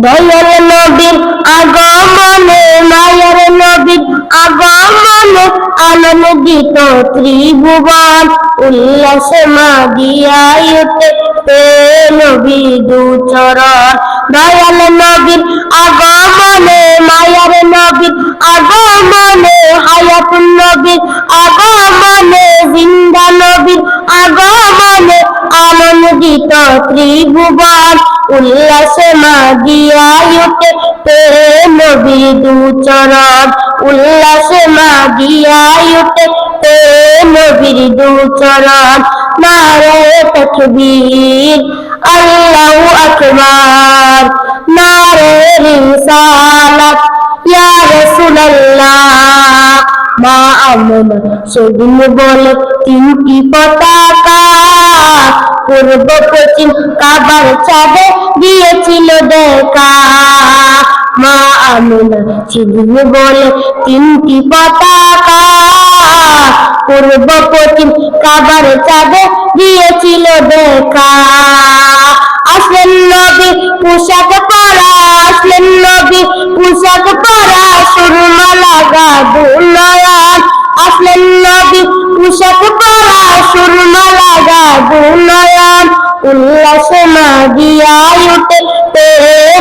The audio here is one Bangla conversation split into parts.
দয়াল নবীর আগমনে মায়ার নবীর আগমনে আনন্দিত ত্রিভুবন উল্লাসে মাদিয়ায় ওঠে নবী দুচরণ। দয়াল নবীর আগমনে মায়ার নবীর আগমনে হায়াতুন নবীর আগমনে জিন্দা নবীর আগমনে আনন্দিত ত্রিভুবন উল্লাসে মাদিয়ায় ওঠে নবীর দুচরণ উল্লাসে মাদিয়ায় ওঠে নবীর দুচরণ। নারে তাকবীর আল্লাহু আকবার নারে রিসালাত ইয়া রাসূলুল্লাহ। মা আমেনা সেদিন বলে তিনটি পতাকা পূর্ব পশ্চিম কাবার চাঁদে দিয়েছিল দেখা। মা আমেনা সেদিন বলে তিনটি পতাকা পূর্ব পশ্চিম কাবার চাঁদে দিয়েছিল দেখা। আসলেন নবী পোশাক পরা আসলেন নবী পোশাক পরা সুরমা লাগা দুনয়ন। আসলেন নবী পোশাক পরা সুরমা লাগা দুনয়ন উল্লাসে মাদিয়ায় ওঠে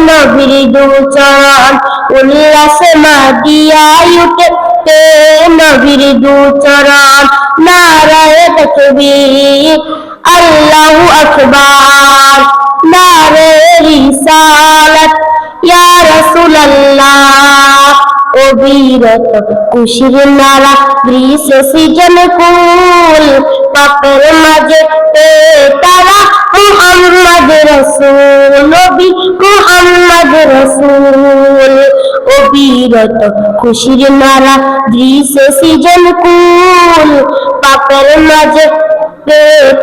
নবীর দুচরণ উল্লাসে মাদিয়ায় ওঠে নবীর দুচরণ। নারায়ে তাকবীর আল্লাহু আকবার নারে রিসালাত ইয়া রাসূলুল্লাহ। অবিরত খুশির নারা দৃশ্য সৃজন কুল পাপের মাঝে তারা মুহাম্মদ রাসূল নবী মুহাম্মদ রাসূল। অবিরত খুশির নারা দৃশ্য সৃজন কুল পাপের মাঝে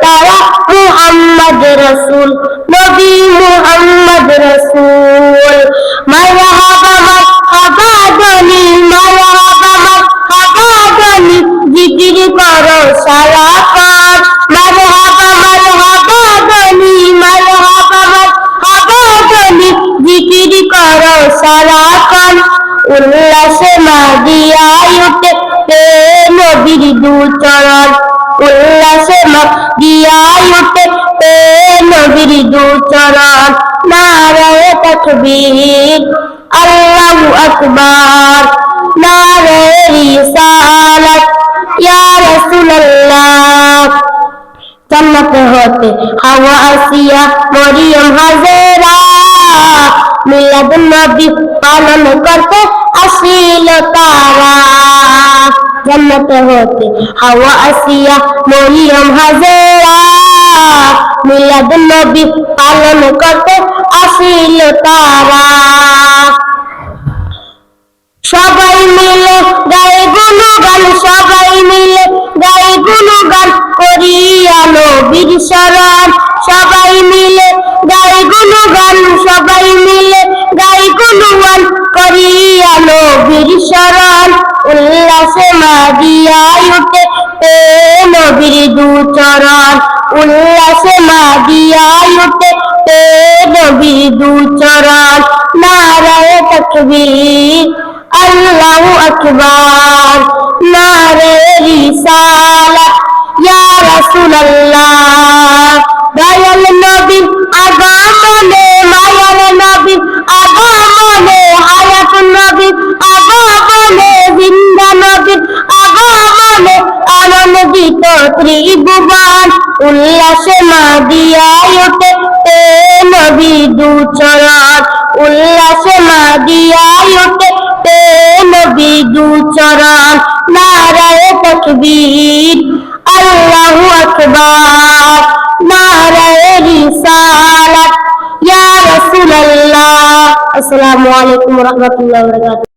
তারা মুহাম্মদ রাসূল নবী মুহাম্মদ রাসূল। মারহাবা মারহাবা ধ্বনি মারহাবা মারহাবা ধ্বনি জিকির করো সারাক্ষণ। মারহাবা মারহাবা ধ্বনি মারহাবা মারহাবা ধ্বনি জিকির করো সারাক্ষণ উল্লাসে মাদিয়ায় ওঠে নবীর দুচরণ উল্লাসে মাদিয়ায় ওঠে নবীর দুচরণ। নারায়ে তাকবীর আল্লাহু আকবার নারে রিসালাত ইয়া রাসূলুল্লাহ। জান্নাত হতে হাওয়া আসিয়া মরিয়ম হাজেরা মিলাদ নবী পালন করতে আসিল তারা। জান্নাত হতে হাওয়া আসিয়া মরিয়ম হাজেরা মিলাদ নবী পালন করতে আসিল তারা। সবাই মিলে গায়ে গুণগান সবাই মিলে গায়ে গুণগান করিয়া নবীর শরণ। সবাই মিলে গায়ে গুণগান সবাই মিলে গায়ে গুণগান করিয়া নবীর শরণ উল্লাসে মাদিয়ায় ওঠে নবীর দুচরণ উল্লাসে মাদিয়ায় ওঠে নবীর দুচরণ। নারায়ে তাকবীর আল্লাহু আকবার নারে রিসালাত ইয়া রাসূলুল্লাহ। দয়াল নবীর আগমনে মায়ার নবীর আগমনে হায়াতুন নবীর আগমনে জিন্দা নবীর আগমনে আনন্দিত ত্রিভুবন উল্লাসে মাদিয়ায় ওঠে নবী দুচরণ উল্লাসে মাদিয়ায় ওঠে নবী দুচরণ। নারায়ে তাকবীর আল্লাহু আকবার নারায়ে রিসালাত ইয়া রাসূলুল্লাহ। আসসালামু আলাইকুম ওয়া রাহমাতুল্লাহি ওয়া বারাকাতুহু।